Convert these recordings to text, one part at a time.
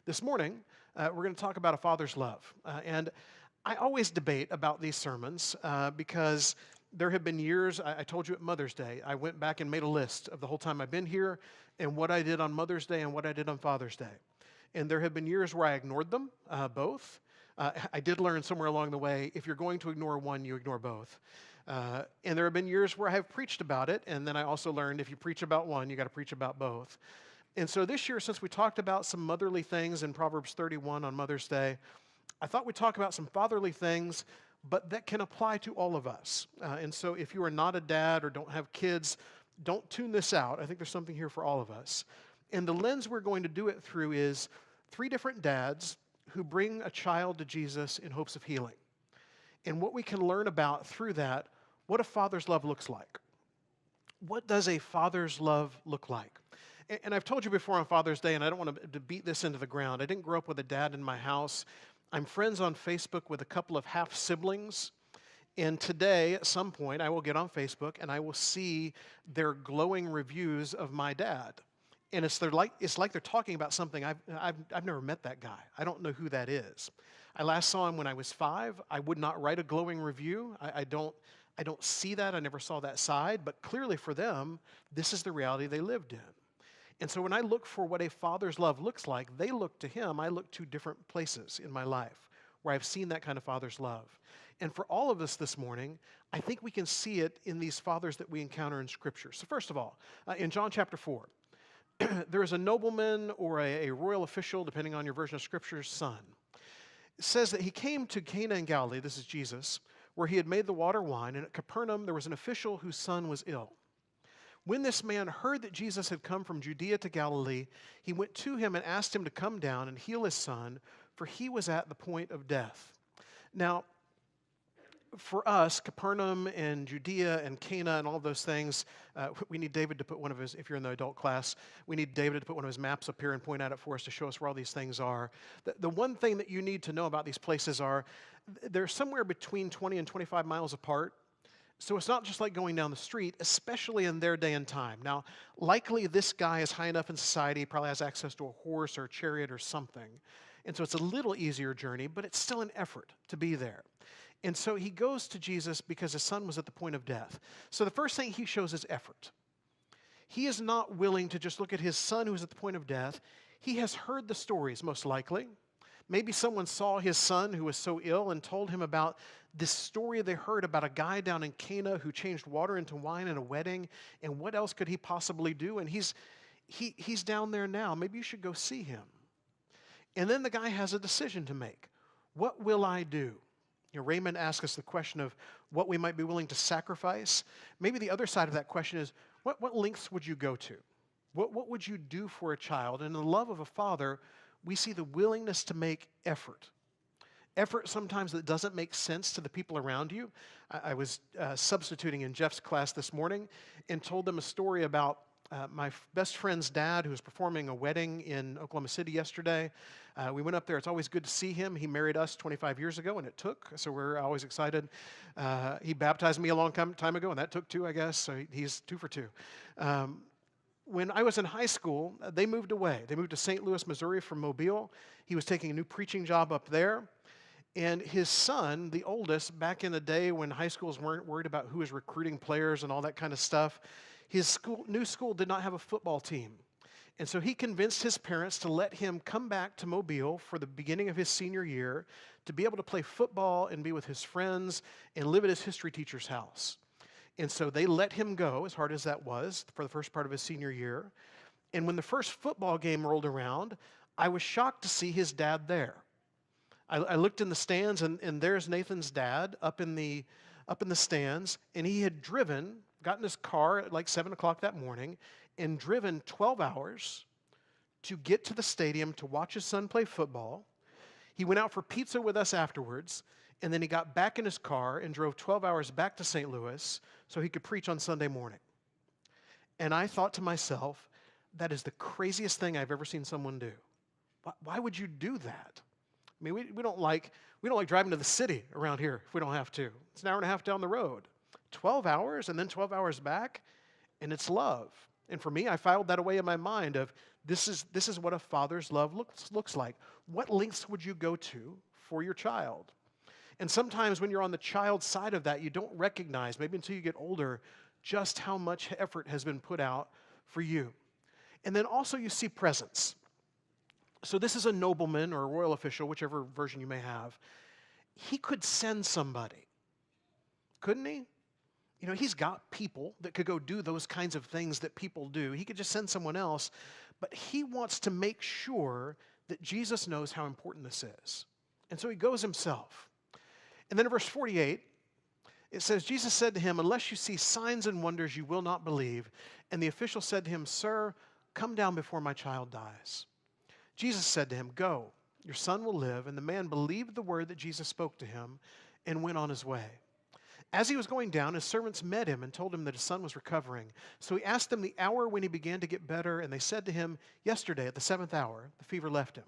This morning, we're going to talk about a father's love. And I always debate about these sermons because there have been years, I told you at Mother's Day, I went back and made a list of the whole time I've been here and what I did on Mother's Day and what I did on Father's Day. And there have been years where I ignored them, both. I did learn somewhere along the way, if you're going to ignore one, you ignore both. And there have been years where I have preached about it, and then I also learned if you preach about one, you got to preach about both. And so this year, since we talked about some motherly things in Proverbs 31 on Mother's Day, I thought we'd talk about some fatherly things, but that can apply to all of us. And so if you are not a dad or don't have kids, don't tune this out. I think there's something here for all of us. And the lens we're going to do it through is 3 different dads who bring a child to Jesus in hopes of healing. And what we can learn about through that, what a father's love looks like. What does a father's love look like? And I've told you before on Father's Day, and I don't want to beat this into the ground. I didn't grow up with a dad in my house. I'm friends on Facebook with a couple of half-siblings. And today, at some point, I will get on Facebook and I will see their glowing reviews of my dad. And it's like they're talking about something. I've never met that guy. I don't know who that is. I last saw him when I was 5. I would not write a glowing review. I don't see that. I never saw that side. But clearly for them, this is the reality they lived in. And so when I look for what a father's love looks like, they look to him. I look to different places in my life where I've seen that kind of father's love. And for all of us this morning, I think we can see it in these fathers that we encounter in Scripture. So first of all, in John chapter 4, there is a nobleman or a royal official, depending on your version of Scripture's son. It says that he came to Cana in Galilee, this is Jesus, where he had made the water wine, and at Capernaum there was an official whose son was ill. When this man heard that Jesus had come from Judea to Galilee, he went to him and asked him to come down and heal his son, for he was at the point of death. Now, for us, Capernaum and Judea and Cana and all those things, we need David to put one of his, if you're in the adult class, we need David to put one of his maps up here and point out it for us to show us where all these things are. The one thing that you need to know about these places are they're somewhere between 20 and 25 miles apart. So it's not just like going down the street, especially in their day and time. Now, likely this guy is high enough in society, probably has access to a horse or a chariot or something. And so it's a little easier journey, but it's still an effort to be there. And so he goes to Jesus because his son was at the point of death. So the first thing he shows is effort. He is not willing to just look at his son who is at the point of death. He has heard the stories, most likely. Maybe someone saw his son who was so ill and told him about this story they heard about a guy down in Cana who changed water into wine at a wedding, and what else could he possibly do? And he's down there now. Maybe you should go see him. And then the guy has a decision to make. What will I do? You know, Raymond asked us the question of what we might be willing to sacrifice. Maybe the other side of that question is, what lengths would you go to? What would you do for a child? And in the love of a father, we see the willingness to make effort. Effort sometimes that doesn't make sense to the people around you. I was substituting in Jeff's class this morning and told them a story about my best friend's dad who was performing a wedding in Oklahoma City yesterday. We went up there. It's always good to see him. He married us 25 years ago, and it took, so we're always excited. He baptized me a long time ago, and that took 2, I guess, so he's 2 for 2. When I was in high school, they moved away. They moved to St. Louis, Missouri from Mobile. He was taking a new preaching job up there. And his son, the oldest, back in the day when high schools weren't worried about who was recruiting players and all that kind of stuff, his new school did not have a football team. And so he convinced his parents to let him come back to Mobile for the beginning of his senior year to be able to play football and be with his friends and live at his history teacher's house. And so they let him go, as hard as that was, for the first part of his senior year. And when the first football game rolled around, I was shocked to see his dad there. I looked in the stands, and there's Nathan's dad up in the stands, and he had got in his car at like 7 o'clock that morning, and driven 12 hours to get to the stadium to watch his son play football. He went out for pizza with us afterwards, and then he got back in his car and drove 12 hours back to St. Louis so he could preach on Sunday morning. And I thought to myself, that is the craziest thing I've ever seen someone do. Why would you do that? I mean, we don't like driving to the city around here if we don't have to. It's an hour and a half down the road. 12 hours and then 12 hours back, and it's love. And for me, I filed that away in my mind of this is what a father's love looks like. What lengths would you go to for your child? And sometimes when you're on the child side of that, you don't recognize, maybe until you get older, just how much effort has been put out for you. And then also you see presence. So this is a nobleman or a royal official, whichever version you may have. He could send somebody, couldn't he? You know, he's got people that could go do those kinds of things that people do. He could just send someone else, but he wants to make sure that Jesus knows how important this is. And so he goes himself. And then in verse 48, it says, Jesus said to him, unless you see signs and wonders, you will not believe. And the official said to him, Sir, come down before my child dies. Jesus said to him, Go, your son will live. And the man believed the word that Jesus spoke to him and went on his way. As he was going down, his servants met him and told him that his son was recovering. So he asked them the hour when he began to get better, and they said to him, Yesterday at the 7th hour, the fever left him.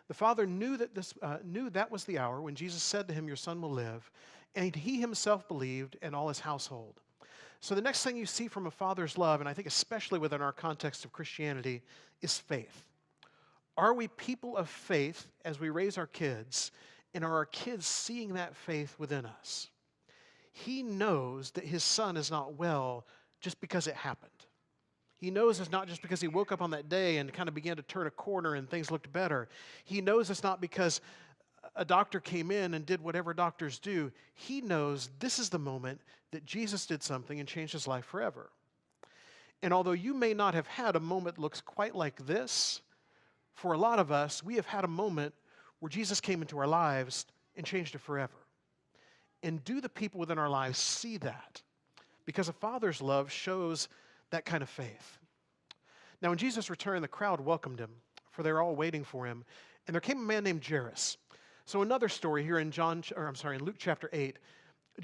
The father knew that was the hour when Jesus said to him, Your son will live, and he himself believed, and all his household. So the next thing you see from a father's love, and I think especially within our context of Christianity, is faith. Are we people of faith as we raise our kids, and are our kids seeing that faith within us? He knows that his son is not well just because it happened. He knows it's not just because he woke up on that day and kind of began to turn a corner and things looked better. He knows it's not because a doctor came in and did whatever doctors do. He knows this is the moment that Jesus did something and changed his life forever. And although you may not have had a moment that looks quite like this, for a lot of us, we have had a moment where Jesus came into our lives and changed it forever. And do the people within our lives see that? Because a father's love shows that kind of faith. Now, when Jesus returned, the crowd welcomed him, for they were all waiting for him. And there came a man named Jairus. So another story here in in Luke chapter 8.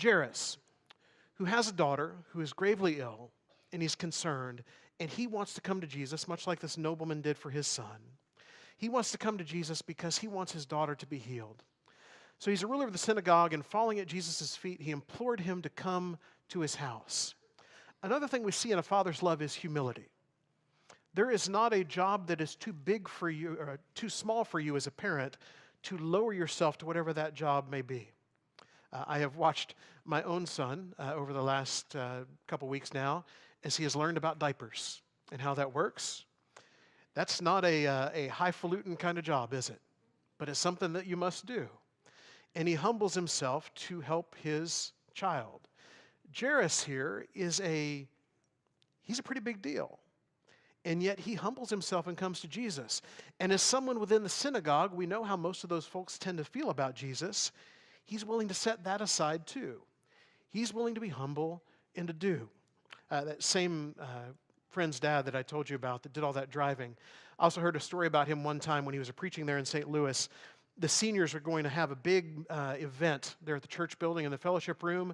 Jairus, who has a daughter who is gravely ill, and he's concerned, and he wants to come to Jesus, much like this nobleman did for his son. He wants to come to Jesus because he wants his daughter to be healed. So he's a ruler of the synagogue, and falling at Jesus' feet, he implored him to come to his house. Another thing we see in a father's love is humility. There is not a job that is too big for you or too small for you as a parent to lower yourself to whatever that job may be. I have watched my own son over the last couple weeks now as he has learned about diapers and how that works. That's not a highfalutin kind of job, is it? But it's something that you must do. And he humbles himself to help his child. Jairus here he's a pretty big deal. And yet he humbles himself and comes to Jesus. And as someone within the synagogue, we know how most of those folks tend to feel about Jesus. He's willing to set that aside too. He's willing to be humble and to do. That same friend's dad that I told you about that did all that driving. I also heard a story about him one time when he was preaching there in St. Louis. The seniors were going to have a big event there at the church building in the fellowship room,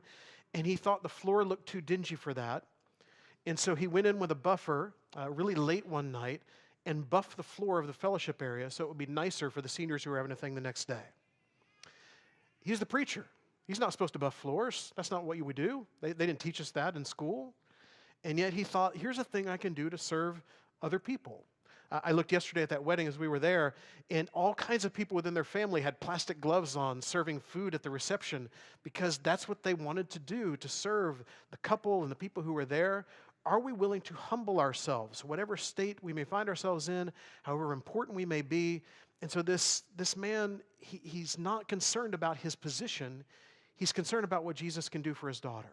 and he thought the floor looked too dingy for that. And so he went in with a buffer really late one night and buffed the floor of the fellowship area so it would be nicer for the seniors who were having a thing the next day. He's the preacher. He's not supposed to buff floors. That's not what you would do. They didn't teach us that in school. And yet he thought, here's a thing I can do to serve other people. I looked yesterday at that wedding as we were there, and all kinds of people within their family had plastic gloves on serving food at the reception because that's what they wanted to do, to serve the couple and the people who were there. Are we willing to humble ourselves, whatever state we may find ourselves in, however important we may be? And so this man, he's not concerned about his position. He's concerned about what Jesus can do for his daughter.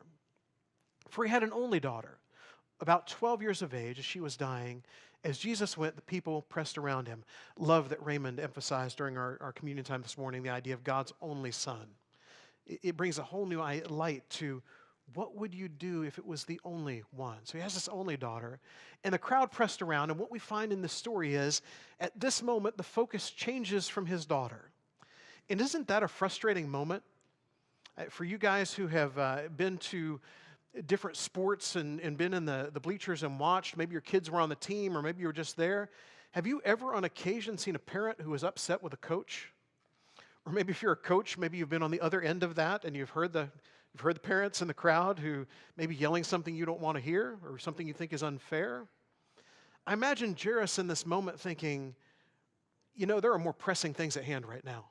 For he had an only daughter, about 12 years of age, as she was dying. As Jesus went, the people pressed around him. Love that Raymond emphasized during our communion time this morning, the idea of God's only son. It brings a whole new light to what would you do if it was the only one? So he has this only daughter, and the crowd pressed around, and what we find in this story is, at this moment, the focus changes from his daughter. And isn't that a frustrating moment? For you guys who have been to different sports and been in the bleachers and watched, maybe your kids were on the team or maybe you were just there. Have you ever on occasion seen a parent who was upset with a coach? Or maybe if you're a coach, maybe you've been on the other end of that and you've heard the parents in the crowd who may be yelling something you don't want to hear or something you think is unfair. I imagine Jairus in this moment thinking, there are more pressing things at hand right now.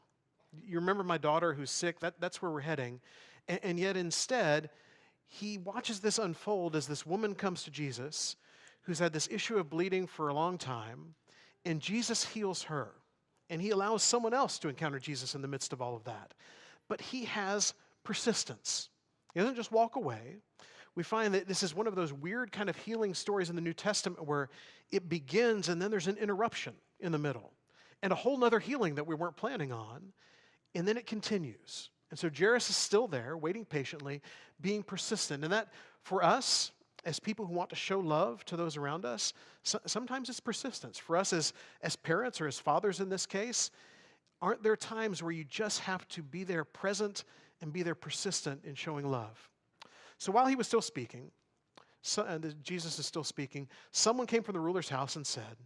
You remember my daughter who's sick? That's where we're heading. And yet instead, he watches this unfold as this woman comes to Jesus who's had this issue of bleeding for a long time, and Jesus heals her. And he allows someone else to encounter Jesus in the midst of all of that. But he has persistence. He doesn't just walk away. We find that this is one of those weird kind of healing stories in the New Testament where it begins and then there's an interruption in the middle and a whole nother healing that we weren't planning on, and then it continues. And so Jairus is still there, waiting patiently, being persistent. And that, for us, as people who want to show love to those around us, sometimes it's persistence. For us as parents or as fathers in this case, aren't there times where you just have to be there present and be there persistent in showing love? So while he was still speaking, Jesus is still speaking, someone came from the ruler's house and said,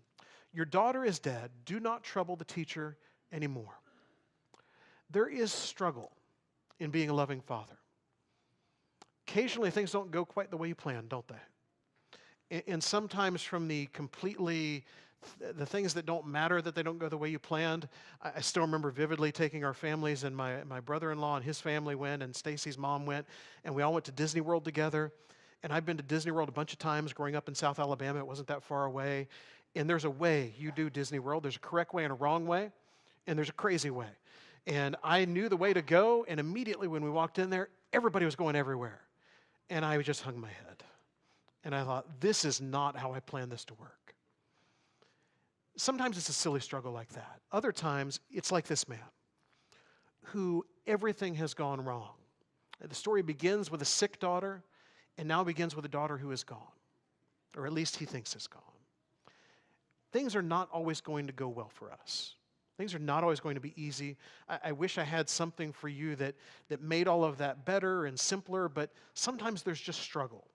"Your daughter is dead. Do not trouble the teacher anymore." There is struggle in being a loving father. Occasionally things don't go quite the way you planned, don't they? And sometimes from the things that don't matter, that they don't go the way you planned. I still remember vividly taking our families, and my brother-in-law and his family went, and Stacy's mom went, and we all went to Disney World together. And I've been to Disney World a bunch of times growing up in South Alabama. It wasn't that far away. And there's a way you do Disney World. There's a correct way and a wrong way, and there's a crazy way. And I knew the way to go, and immediately when we walked in there, everybody was going everywhere. And I just hung my head. And I thought, this is not how I planned this to work. Sometimes it's a silly struggle like that. Other times, it's like this man, who everything has gone wrong. The story begins with a sick daughter, and now begins with a daughter who is gone, or at least he thinks is gone. Things are not always going to go well for us. Things are not always going to be easy. I wish I had something for you that made all of that better and simpler, but sometimes there's just struggle.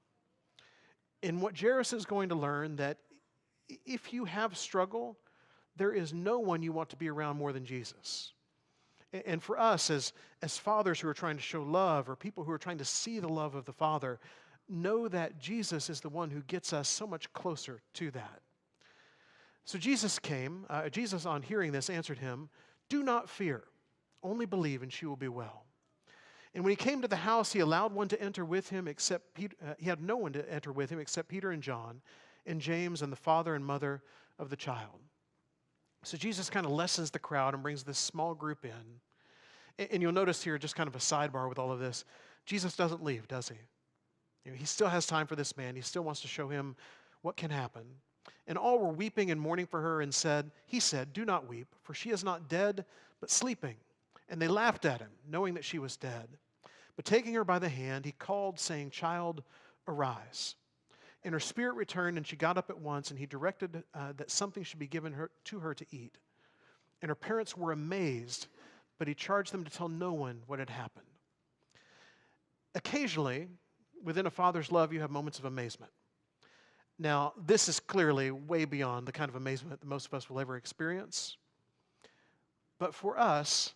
And what Jairus is going to learn, that if you have struggle, there is no one you want to be around more than Jesus. And for us as fathers who are trying to show love, or people who are trying to see the love of the Father, know that Jesus is the one who gets us so much closer to that. So Jesus came. Jesus, on hearing this, answered him, "Do not fear, only believe, and she will be well." And when he came to the house, he allowed one to enter with him, except Peter. He had no one to enter with him except Peter and John, and James, and the father and mother of the child. So Jesus kind of lessens the crowd and brings this small group in. And you'll notice here, just kind of a sidebar with all of this, Jesus doesn't leave, does he? He still has time for this man. He still wants to show him what can happen. And all were weeping and mourning for her, and he said, "Do not weep, for she is not dead, but sleeping." And they laughed at him, knowing that she was dead. But taking her by the hand, he called, saying, "Child, arise." And her spirit returned, and she got up at once, and he directed that something should be given to her to eat. And her parents were amazed, but he charged them to tell no one what had happened. Occasionally, within a father's love, you have moments of amazement. Now, this is clearly way beyond the kind of amazement that most of us will ever experience. But for us,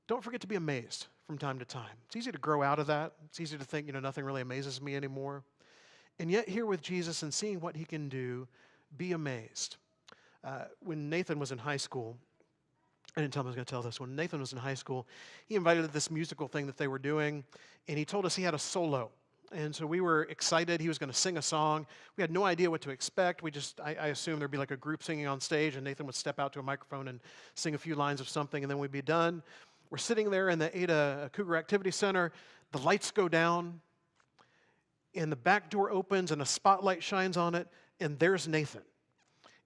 don't forget to be amazed from time to time. It's easy to grow out of that. It's easy to think, nothing really amazes me anymore. And yet, here with Jesus and seeing what he can do, be amazed. When Nathan was in high school, I didn't tell him I was going to tell this. When Nathan was in high school, he invited this musical thing that they were doing, and he told us he had a solo. And so we were excited. He was going to sing a song. We had no idea what to expect. I assumed there'd be like a group singing on stage, and Nathan would step out to a microphone and sing a few lines of something, and then we'd be done. We're sitting there in the Ada Cougar Activity Center. The lights go down, and the back door opens, and a spotlight shines on it, and there's Nathan.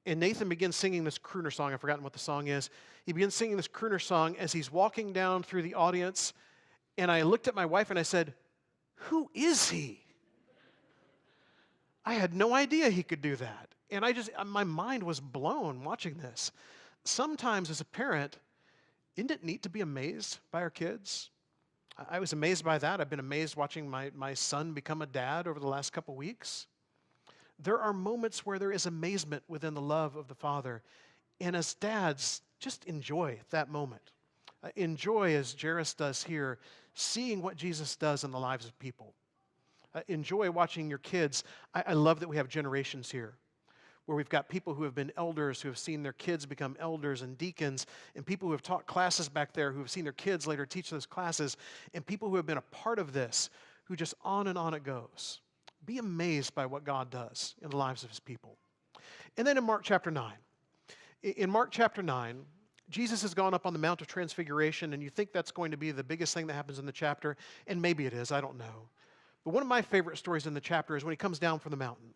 And Nathan begins singing this crooner song. I've forgotten what the song is. He begins singing this crooner song as he's walking down through the audience, and I looked at my wife and I said, "Who is he?" I had no idea he could do that. And my mind was blown watching this. Sometimes as a parent, isn't it neat to be amazed by our kids? I was amazed by that. I've been amazed watching my son become a dad over the last couple weeks. There are moments where there is amazement within the love of the Father. And as dads, just enjoy that moment. Enjoy, as Jairus does here, seeing what Jesus does in the lives of people. Enjoy watching your kids. I love that we have generations here, where we've got people who have been elders who have seen their kids become elders and deacons, and people who have taught classes back there who have seen their kids later teach those classes, and people who have been a part of this, who just on and on it goes. Be amazed by what God does in the lives of his people. And then in Mark chapter 9. In Mark chapter 9, Jesus has gone up on the Mount of Transfiguration, and you think that's going to be the biggest thing that happens in the chapter, and maybe it is, I don't know. But one of my favorite stories in the chapter is when he comes down from the mountain.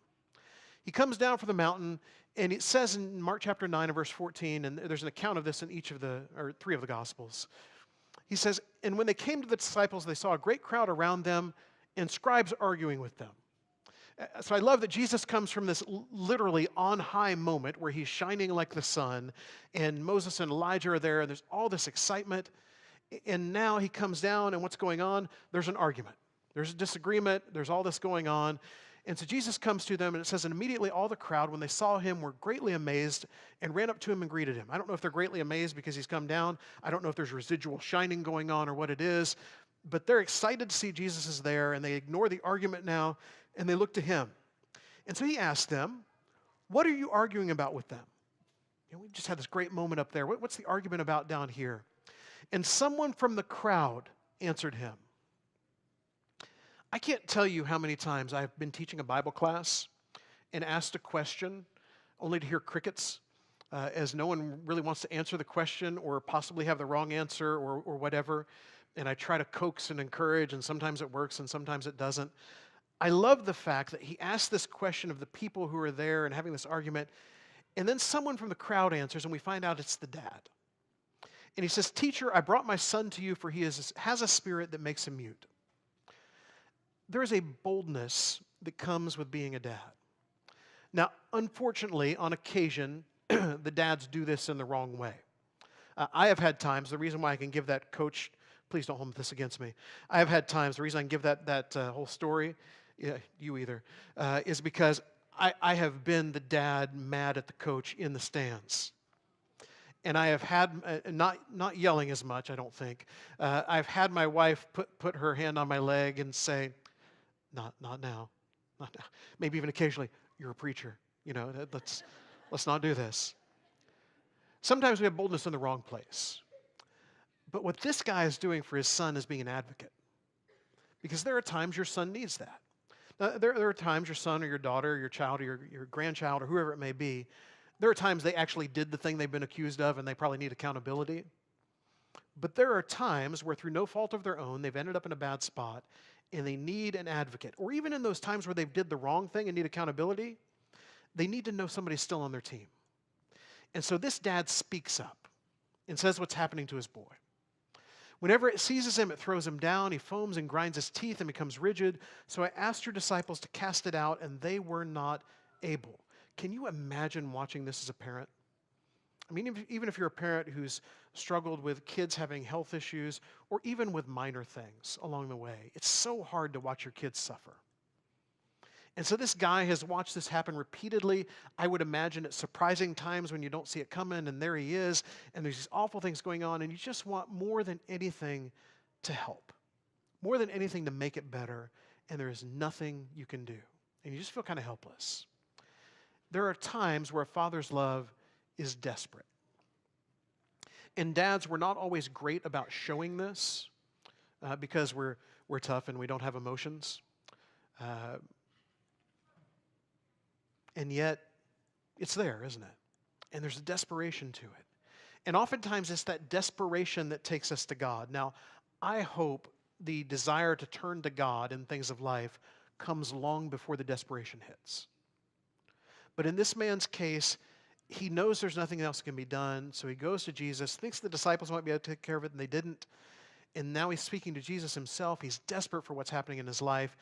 He comes down from the mountain, and it says in Mark chapter 9 and verse 14, and there's an account of this in three of the Gospels. He says, and when they came to the disciples, they saw a great crowd around them and scribes arguing with them. So I love that Jesus comes from this literally on high moment where he's shining like the sun, and Moses and Elijah are there, and there's all this excitement. And now he comes down, and what's going on? There's an argument. There's a disagreement. There's all this going on. And so Jesus comes to them, and it says, and immediately all the crowd, when they saw him, were greatly amazed and ran up to him and greeted him. I don't know if they're greatly amazed because he's come down. I don't know if there's residual shining going on or what it is. But they're excited to see Jesus is there, and they ignore the argument now, and they look to him. And so he asked them, what are you arguing about with them? We just had this great moment up there. What's the argument about down here? And someone from the crowd answered him. I can't tell you how many times I've been teaching a Bible class and asked a question only to hear crickets, as no one really wants to answer the question or possibly have the wrong answer or whatever. And I try to coax and encourage, and sometimes it works and sometimes it doesn't. I love the fact that he asked this question of the people who are there and having this argument, and then someone from the crowd answers, and we find out it's the dad. And he says, teacher, I brought my son to you, for he has a spirit that makes him mute. There is a boldness that comes with being a dad. Now, unfortunately, on occasion, the dads do this in the wrong way. I have had times, the reason why I can give that coach, please don't hold this against me. I have had times, the reason I can give that whole story, you either, is because I have been the dad mad at the coach in the stands. And I have had, not yelling as much, I don't think. I've had my wife put her hand on my leg and say, not now, not now. Maybe even occasionally, you're a preacher. Let's not do this. Sometimes we have boldness in the wrong place. But what this guy is doing for his son is being an advocate. Because there are times your son needs that. Now, there are times your son or your daughter or your child or your grandchild or whoever it may be, there are times they actually did the thing they've been accused of and they probably need accountability. But there are times where through no fault of their own, they've ended up in a bad spot and they need an advocate. Or even in those times where they've did the wrong thing and need accountability, they need to know somebody's still on their team. And so this dad speaks up and says what's happening to his boy. Whenever it seizes him, it throws him down. He foams and grinds his teeth and becomes rigid. So I asked your disciples to cast it out, and they were not able. Can you imagine watching this as a parent? I mean, even if you're a parent who's struggled with kids having health issues or even with minor things along the way, it's so hard to watch your kids suffer. And so this guy has watched this happen repeatedly. I would imagine at surprising times when you don't see it coming, and there he is, and there's these awful things going on, and you just want more than anything to help, more than anything to make it better, and there is nothing you can do. And you just feel kind of helpless. There are times where a father's love is desperate. And dads, we're not always great about showing this because we're tough and we don't have emotions. And yet, it's there, isn't it? And there's a desperation to it. And oftentimes, it's that desperation that takes us to God. Now, I hope the desire to turn to God in things of life comes long before the desperation hits. But in this man's case, he knows there's nothing else that can be done, so he goes to Jesus, thinks the disciples might be able to take care of it, and they didn't. And now he's speaking to Jesus himself. He's desperate for what's happening in his life.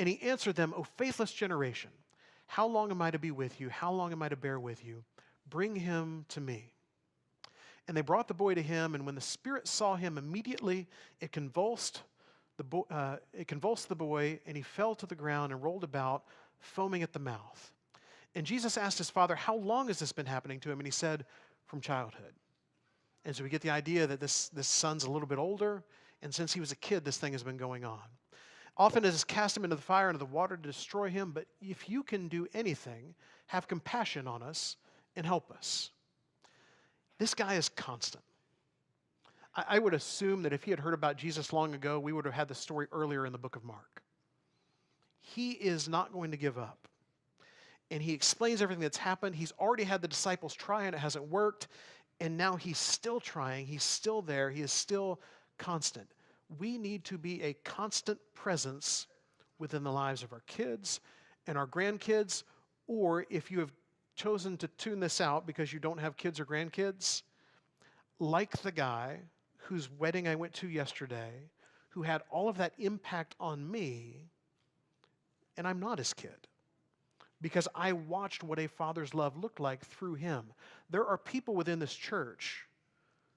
And he answered them, O faithless generation, how long am I to be with you? How long am I to bear with you? Bring him to me. And they brought the boy to him, and when the spirit saw him, immediately it convulsed the boy, and he fell to the ground and rolled about, foaming at the mouth. And Jesus asked his father, how long has this been happening to him? And he said, from childhood. And so we get the idea that this son's a little bit older, and since he was a kid, this thing has been going on. Often it has cast him into the fire and into the water to destroy him, but if you can do anything, have compassion on us, and help us. This guy is constant. I would assume that if he had heard about Jesus long ago, we would have had the story earlier in the book of Mark. He is not going to give up. And he explains everything that's happened. He's already had the disciples try and it hasn't worked. And now he's still trying. He's still there. He is still constant. We need to be a constant presence within the lives of our kids and our grandkids. Or if you have chosen to tune this out because you don't have kids or grandkids, like the guy whose wedding I went to yesterday, who had all of that impact on me, and I'm not his kid. Because I watched what a father's love looked like through him. There are people within this church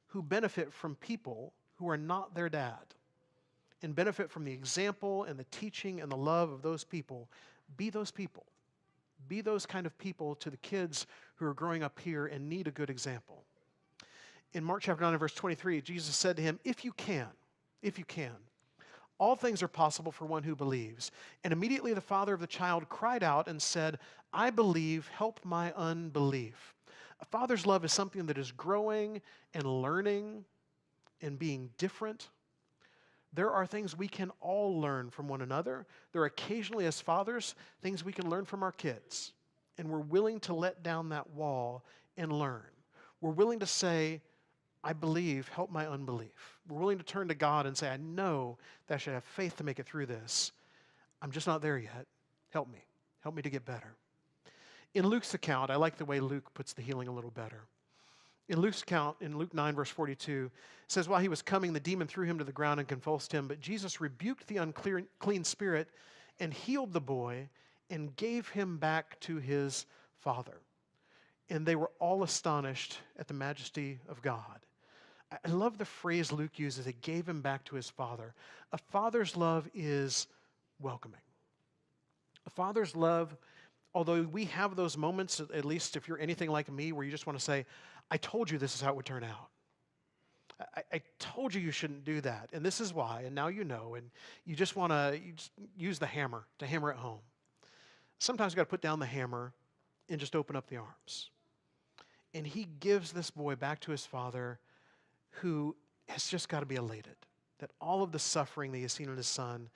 who benefit from people who are not their dad and benefit from the example and the teaching and the love of those people. Be those people. Be those kind of people to the kids who are growing up here and need a good example. In Mark chapter 9 and verse 23, Jesus said to him, if you can, all things are possible for one who believes. And immediately the father of the child cried out and said, I believe, help my unbelief. A father's love is something that is growing and learning and being different. There are things we can all learn from one another. There are occasionally, as fathers, things we can learn from our kids. And we're willing to let down that wall and learn. We're willing to say, I believe, help my unbelief. We're willing to turn to God and say, I know that I should have faith to make it through this. I'm just not there yet. Help me. Help me to get better. In Luke's account, I like the way Luke puts the healing a little better. In Luke's account, in Luke 9, verse 42, it says, while he was coming, the demon threw him to the ground and convulsed him. But Jesus rebuked the unclean spirit and healed the boy and gave him back to his father. And they were all astonished at the majesty of God. I love the phrase Luke uses, it gave him back to his father. A father's love is welcoming. A father's love, although we have those moments, at least if you're anything like me, where you just want to say, I told you this is how it would turn out. I told you you shouldn't do that, and this is why, and now you know, and you just want to use the hammer to hammer it home. Sometimes you've got to put down the hammer and just open up the arms. And he gives this boy back to his father, who has just got to be elated that all of the suffering that he has seen in his son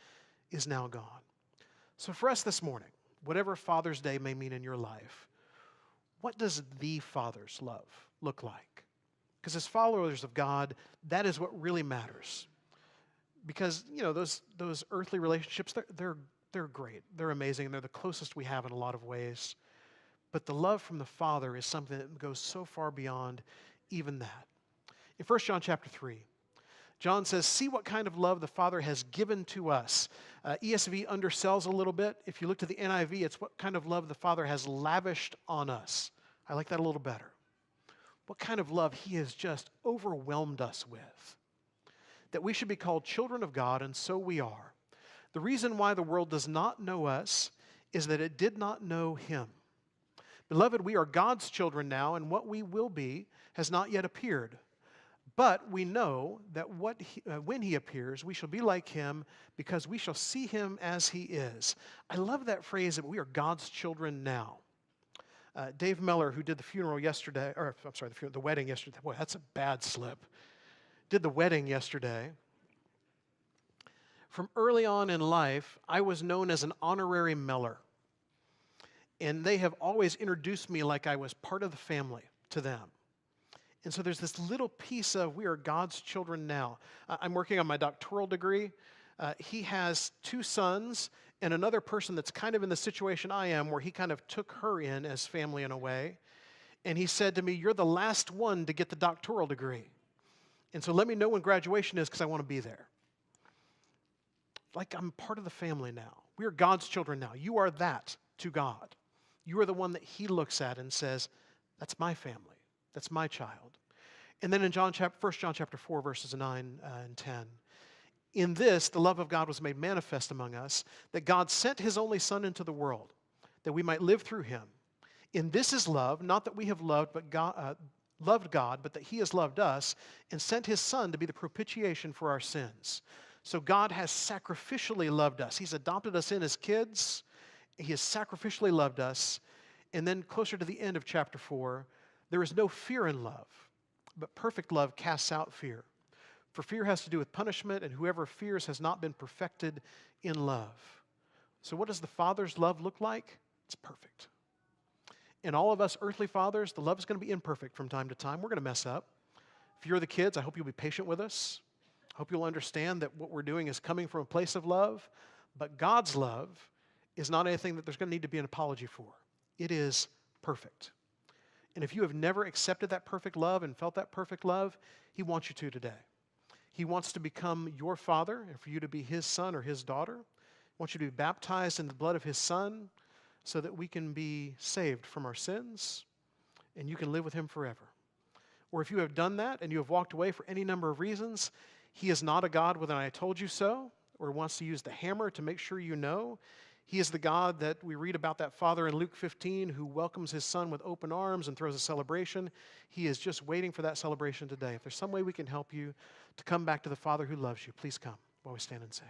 is now gone. So for us this morning, whatever Father's Day may mean in your life, what does the Father's love look like? Because as followers of God, that is what really matters. Because, you know, those earthly relationships, they're great. They're amazing. They're the closest we have in a lot of ways. But the love from the Father is something that goes so far beyond even that. In 1 John chapter 3, John says, see what kind of love the Father has given to us. ESV undersells a little bit. If you look to the NIV, it's what kind of love the Father has lavished on us. I like that a little better. What kind of love he has just overwhelmed us with. That we should be called children of God, and so we are. The reason why the world does not know us is that it did not know him. Beloved, we are God's children now, and what we will be has not yet appeared. But we know that when he appears, we shall be like him because we shall see him as he is. I love that phrase that we are God's children now. Dave Meller, who did the funeral yesterday, or I'm sorry, the wedding yesterday. Boy, that's a bad slip. Did the wedding yesterday. From early on in life, I was known as an honorary Meller. And they have always introduced me like I was part of the family to them. And so there's this little piece of we are God's children now. I'm working on my doctoral degree. He has 2 sons and another person that's kind of in the situation I am, where he kind of took her in as family in a way. And he said to me, you're the last one to get the doctoral degree. And so let me know when graduation is because I want to be there. Like I'm part of the family now. We are God's children now. You are that to God. You are the one that he looks at and says, that's my family. That's my child. And then in 1 John chapter 4, verses 9 and 10, in this, the love of God was made manifest among us, that God sent his only Son into the world, that we might live through him. In this is love, not that we have loved God, but that he has loved us and sent his Son to be the propitiation for our sins. So God has sacrificially loved us. He's adopted us in as kids. He has sacrificially loved us. And then closer to the end of chapter 4, there is no fear in love, but perfect love casts out fear. For fear has to do with punishment, and whoever fears has not been perfected in love. So what does the Father's love look like? It's perfect. In all of us earthly fathers, the love is going to be imperfect from time to time. We're going to mess up. If you're the kids, I hope you'll be patient with us. I hope you'll understand that what we're doing is coming from a place of love. But God's love is not anything that there's going to need to be an apology for. It is perfect. And if you have never accepted that perfect love and felt that perfect love, He wants you to today. He wants to become your father and for you to be His son or His daughter. He wants you to be baptized in the blood of His Son so that we can be saved from our sins and you can live with Him forever. Or if you have done that and you have walked away for any number of reasons, He is not a God with an "I told you so," or wants to use the hammer to make sure you know. He is the God that we read about, that Father in Luke 15 who welcomes His Son with open arms and throws a celebration. He is just waiting for that celebration today. If there's some way we can help you to come back to the Father who loves you, please come while we stand and sing.